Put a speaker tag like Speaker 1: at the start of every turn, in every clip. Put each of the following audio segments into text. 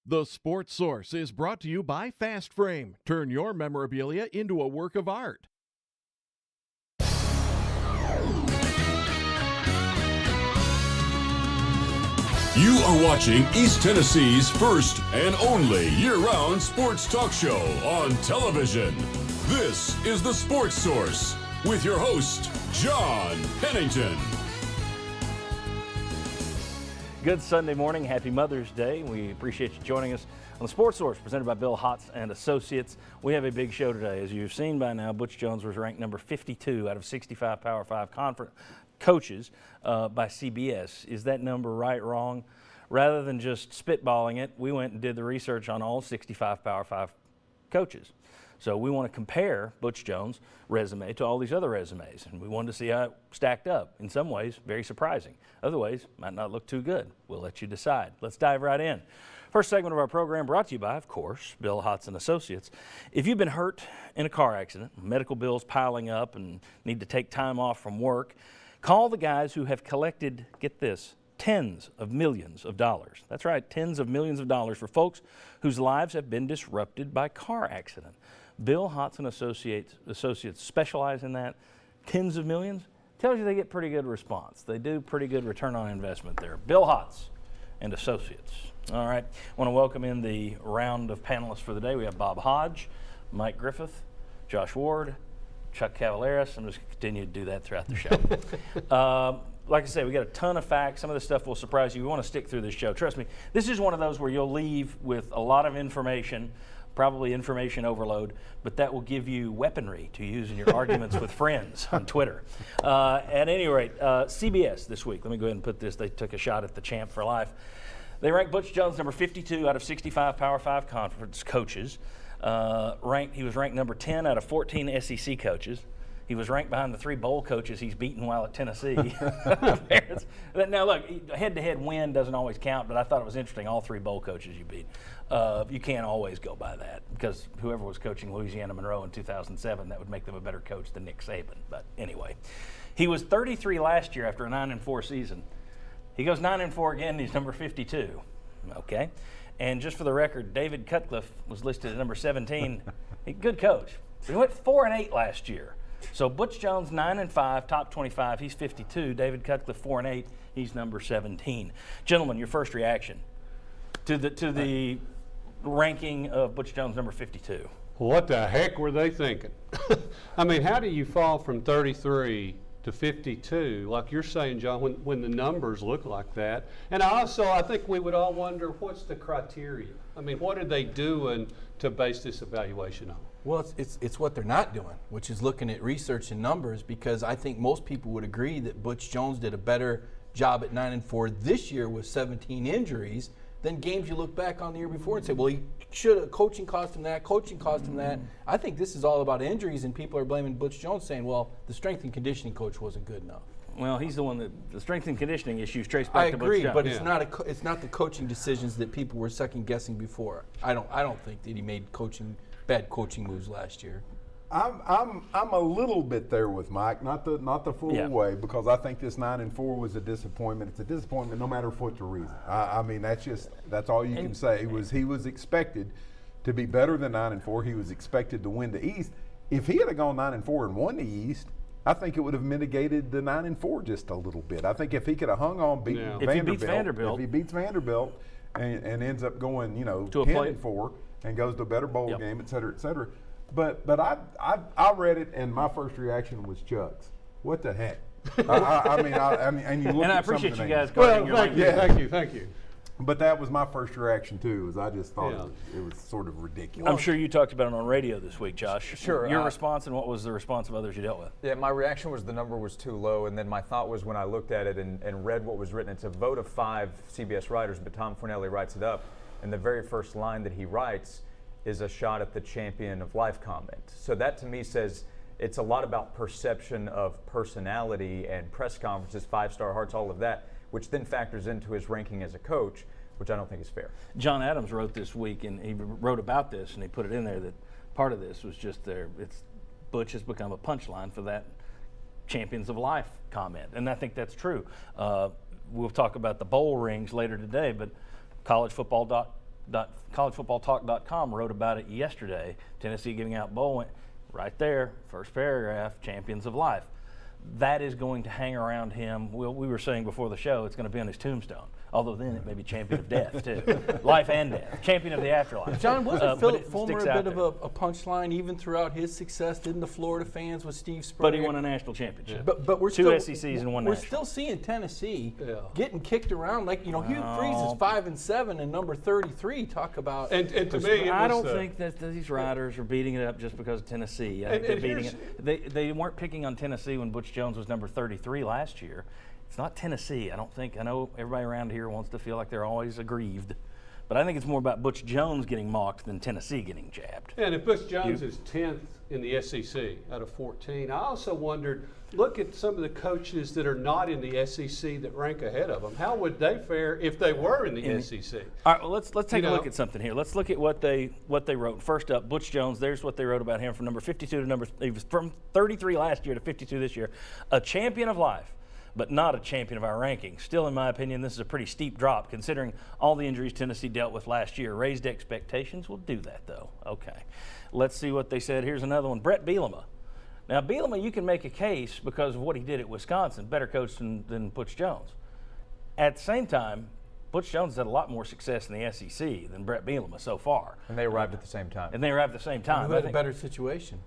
Speaker 1: The Sports Source is brought to you by Fast Frame. Turn your memorabilia into a work of art.
Speaker 2: You are watching East Tennessee's first and only year-round sports talk show on television. This is The Sports Source with your host, John Pennington.
Speaker 3: Good Sunday morning. Happy Mother's Day. We appreciate you joining us on the Sports Source presented by Bill Hotz and Associates. We have a big show today. As you've seen by now, Butch Jones was ranked number 52 out of 65 Power 5 conference coaches by CBS. Is that number right, wrong? Rather than just spitballing it, we went and did the research on all 65 Power 5 coaches. So we want to compare Butch Jones' resume to all these other resumes, and we wanted to see how it stacked up. In some ways, very surprising. Other ways, might not look too good. We'll let you decide. Let's dive right in. First segment of our program brought to you by, of course, Bill Hotz and Associates. If you've been hurt in a car accident, medical bills piling up, and need to take time off from work, call the guys who have collected, get this, tens of millions of dollars. That's right, tens of millions of dollars for folks whose lives have been disrupted by car accident. Bill Hotz and Associates specialize in that. Tens of millions. Tells you they get pretty good response. They do pretty good return on investment there. Bill Hotz and Associates. All right. I want to welcome in the round of panelists for the day. We have Bob Hodge, Mike Griffith, Josh Ward, Chuck Cavaleris. I'm just going to continue to do that throughout the show. Like I said, we got a ton of facts. Some of this stuff will surprise you. We want to stick through this show. Trust me, this is one of those where you'll leave with a lot of information, probably information overload, but that will give you weaponry to use in your arguments with friends on Twitter. At any rate, CBS this week, let me go ahead and put this. They took a shot at the champ for life. They ranked Butch Jones number 52 out of 65 Power 5 conference coaches. He was ranked number 10 out of 14 SEC coaches. He was ranked behind the 3 bowl coaches he's beaten while at Tennessee. Now, look, head-to-head win doesn't always count, but I thought it was interesting, all 3 bowl coaches you beat. You can't always go by that because whoever was coaching Louisiana Monroe in 2007, that would make them a better coach than Nick Saban. But anyway, he was 33 last year after a 9-4 season. He goes 9-4 again, and he's number 52. Okay. And just for the record, David Cutcliffe was listed at number 17. Good coach. He went 4-8 last year. So Butch Jones 9-5, top 25. He's 52. David Cutcliffe 4-8. He's number 17. Gentlemen, your first reaction to the ranking of Butch Jones number 52.
Speaker 4: What the heck were they thinking? I mean, how do you fall from 33 to 52, like you're saying, John, when the numbers look like that? And I think we would all wonder, what's the criteria? I mean, what are they doing to base this evaluation on?
Speaker 5: Well, it's what they're not doing, which is looking at research and numbers, because I think most people would agree that Butch Jones did a better job at 9-4 this year with 17 injuries than games you look back on the year before and say, well, he should have, coaching cost him that, coaching cost him that. I think this is all about injuries, and people are blaming Butch Jones, saying, well, the strength and conditioning coach wasn't good enough.
Speaker 3: Well, he's the one that the strength and conditioning issues trace back to Butch Jones.
Speaker 5: I agree, but it's not the coaching decisions that people were second guessing before. I don't think that he made bad coaching moves last year.
Speaker 6: I'm a little bit there with Mike, not the full way, because I think this 9-4 was a disappointment. It's a disappointment no matter what the reason. I mean, that's all you can say. He was expected to be better than 9-4. He was expected to win the East. If he had gone 9-4 and won the East, I think it would have mitigated the 9-4 just a little bit. I think if he could have hung on beating Vanderbilt, if he beats Vanderbilt and ends up going 10-4 and goes to a better bowl game, et cetera, et cetera. But I read it, and my first reaction was Chuck's. What the heck? I mean, and you look
Speaker 3: and
Speaker 6: at
Speaker 3: I appreciate you guys.
Speaker 4: Well, thank you.
Speaker 6: But that was my first reaction too. Is I just thought it was sort of ridiculous.
Speaker 3: I'm sure you talked about it on radio this week, Josh.
Speaker 7: Sure.
Speaker 3: Your response, and what was the response of others you dealt with?
Speaker 7: Yeah, my reaction was the number was too low, and then my thought was when I looked at it and read what was written. It's a vote of 5 CBS writers, but Tom Fornelli writes it up, and the very first line that he writes is a shot at the champion of life comment. So that to me says it's a lot about perception of personality and press conferences, 5-star hearts, all of that, which then factors into his ranking as a coach, which I don't think is fair.
Speaker 3: John Adams wrote this week, and he wrote about this, and he put it in there that part of this was just Butch has become a punchline for that champions of life comment, and I think that's true. We'll talk about the bowl rings later today, but collegefootball.com collegefootballtalk.com wrote about it yesterday. Tennessee giving out bowl, right there, first paragraph, champions of life. That is going to hang around him. We were saying before the show, it's going to be on his tombstone. Although then it may be champion of death too, life and death, champion of the afterlife.
Speaker 5: John, wasn't Philip Fulmer
Speaker 3: sticks
Speaker 5: a
Speaker 3: out
Speaker 5: bit
Speaker 3: there.
Speaker 5: of a punchline even throughout his success? Didn't the Florida fans with Steve Spurrier?
Speaker 3: But he won a national championship.
Speaker 5: But we're
Speaker 3: two
Speaker 5: still,
Speaker 3: SECs and one
Speaker 5: We're
Speaker 3: national.
Speaker 5: still seeing Tennessee
Speaker 4: Yeah.
Speaker 5: getting kicked around. Like, Hugh Freeze is 5-7 and number 33. Talk about.
Speaker 4: And to me,
Speaker 3: I don't think that these riders are beating it up just because of Tennessee. I think they're
Speaker 4: and
Speaker 3: beating
Speaker 4: here's-
Speaker 3: it. They weren't picking on Tennessee when Butch Jones was number 33 last year. It's not Tennessee. I know everybody around here wants to feel like they're always aggrieved. But I think it's more about Butch Jones getting mocked than Tennessee getting jabbed.
Speaker 4: And if Butch Jones is 10th in the SEC out of 14, I also wondered, look at some of the coaches that are not in the SEC that rank ahead of them. How would they fare if they were in the SEC?
Speaker 3: All right, well, let's take
Speaker 4: You
Speaker 3: a
Speaker 4: know?
Speaker 3: look at something here. Let's look at what they wrote. First up, Butch Jones. There's what they wrote about him from number 52 to he was from 33 last year to 52 this year. A champion of life, but not a champion of our rankings. Still, in my opinion, this is a pretty steep drop considering all the injuries Tennessee dealt with last year. Raised expectations will do that, though. Okay. Let's see what they said. Here's another one. Brett Bielema. Now, Bielema, you can make a case because of what he did at Wisconsin. Better coach than Butch Jones. At the same time, Butch Jones had a lot more success in the SEC than Brett Bielema so far.
Speaker 7: And they arrived at the same time.
Speaker 3: And they arrived at the same time.
Speaker 5: Who
Speaker 3: I
Speaker 5: had a
Speaker 3: think
Speaker 5: better situation?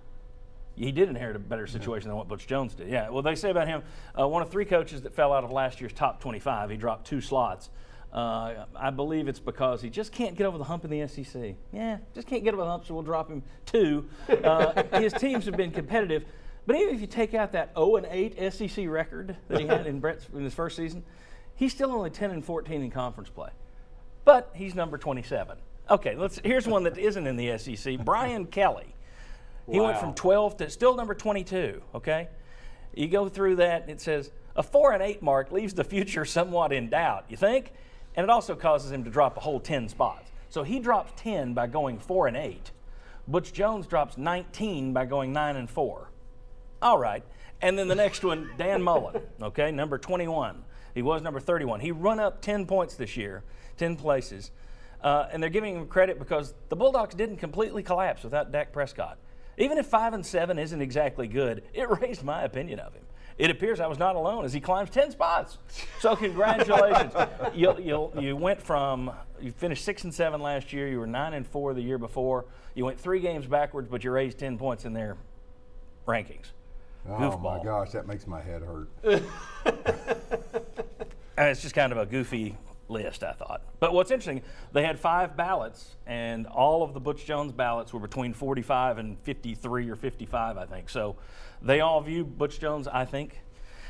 Speaker 3: he did inherit a better situation than what Butch Jones did. Yeah, well, they say about him, one of 3 coaches that fell out of last year's top 25. He dropped 2 slots. I believe it's because he just can't get over the hump in the SEC. Yeah, just can't get over the hump, so we'll drop him 2. His teams have been competitive. But even if you take out that 0-8 SEC record that he had in his first season, he's still only 10-14 in conference play. But he's number 27. Okay, here's one that isn't in the SEC. Brian Kelly. He went from 12 to still number 22, okay? You go through that, and it says, a 4-8 mark leaves the future somewhat in doubt, you think? And it also causes him to drop a whole 10 spots. So he drops 10 by going 4-8. Butch Jones drops 19 by going 9-4. All right. And then the next one, Dan Mullen, okay, number 21. He was number 31. He run up 10 points this year, 10 places. And they're giving him credit because the Bulldogs didn't completely collapse without Dak Prescott. Even if 5-7 isn't exactly good, it raised my opinion of him. It appears I was not alone as he climbs 10 spots. So congratulations. You went from, you finished 6-7 last year. You were 9-4 the year before. You went 3 games backwards, but you raised 10 points in their rankings.
Speaker 6: Oh
Speaker 3: Goofball.
Speaker 6: my gosh, that makes my head hurt.
Speaker 3: And it's just kind of a goofy list, I thought. But what's interesting, they had 5 ballots, and all of the Butch Jones ballots were between 45 and 53 or 55, I think. So they all view Butch Jones, I think,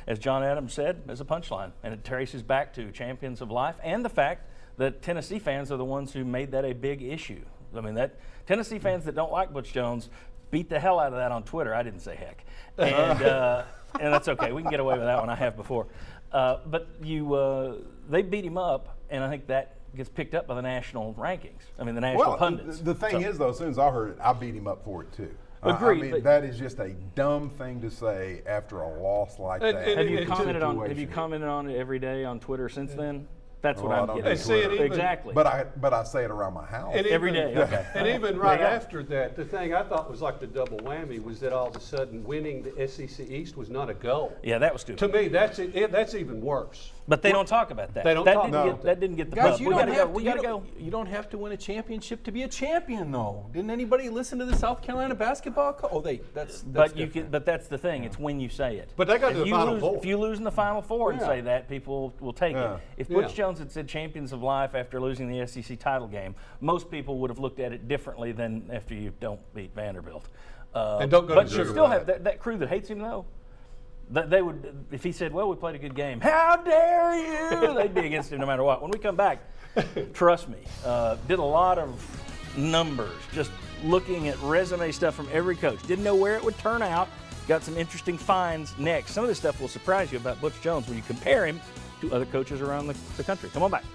Speaker 3: as John Adams said, as a punchline. And it traces back to champions of life and the fact that Tennessee fans are the ones who made that a big issue. I mean, that Tennessee fans that don't like Butch Jones beat the hell out of that on Twitter. I didn't say heck. And that's okay. We can get away with that one. I have before. But they beat him up, and I think that gets picked up by the national rankings. I mean, the national pundits.
Speaker 6: The thing is, though, as soon as I heard it, I beat him up for it, too.
Speaker 3: Agreed,
Speaker 6: I mean,
Speaker 3: but-
Speaker 6: that is just a dumb thing to say after a loss like that.
Speaker 3: Have you
Speaker 4: It's
Speaker 3: commented on? Have you
Speaker 6: situation.
Speaker 3: commented on it every day on Twitter since then? That's what
Speaker 6: Well, I
Speaker 3: I'm
Speaker 6: don't
Speaker 3: getting.
Speaker 6: do
Speaker 4: See, it even-
Speaker 3: Exactly.
Speaker 6: But I say it around my house.
Speaker 4: And
Speaker 3: Every
Speaker 4: even-
Speaker 3: day, okay.
Speaker 4: And even
Speaker 3: There you
Speaker 4: right
Speaker 3: go.
Speaker 4: after that, the thing I thought was like the double whammy was that all of a sudden winning the SEC East was not a goal.
Speaker 3: Yeah, that was
Speaker 4: To
Speaker 3: stupid.
Speaker 4: me, that's even worse.
Speaker 3: But they don't talk about that.
Speaker 4: They don't
Speaker 3: that
Speaker 4: talk
Speaker 3: didn't
Speaker 4: about
Speaker 3: get,
Speaker 4: it.
Speaker 3: that didn't get the
Speaker 5: Guys,
Speaker 3: pub.
Speaker 5: you
Speaker 3: We
Speaker 5: don't
Speaker 3: gotta
Speaker 5: have
Speaker 3: go.
Speaker 5: to.
Speaker 3: We gotta go.
Speaker 5: You don't have to win a championship to be a champion, though. Didn't anybody listen to the South Carolina basketball? That's
Speaker 3: But you
Speaker 5: different.
Speaker 3: can. But that's the thing. It's when you say it.
Speaker 4: But they got to
Speaker 3: If
Speaker 4: the
Speaker 3: you
Speaker 4: Final
Speaker 3: lose,
Speaker 4: Four.
Speaker 3: If you lose in the Final Four and
Speaker 4: Yeah.
Speaker 3: say that, people will take
Speaker 6: Yeah.
Speaker 3: it. If Butch
Speaker 4: Yeah.
Speaker 3: Jones had said champions of life after losing the SEC title game, most people would have looked at it differently than after you don't beat Vanderbilt.
Speaker 4: And don't go
Speaker 3: But
Speaker 4: to
Speaker 3: you
Speaker 4: Drew.
Speaker 3: still have that crew that hates him though. They would, if he said, "Well, we played a good game," how dare you? They'd be against him no matter what. When we come back, trust me, did a lot of numbers, just looking at resume stuff from every coach. Didn't know where it would turn out. Got some interesting finds next. Some of this stuff will surprise you about Butch Jones when you compare him to other coaches around the country. Come on back.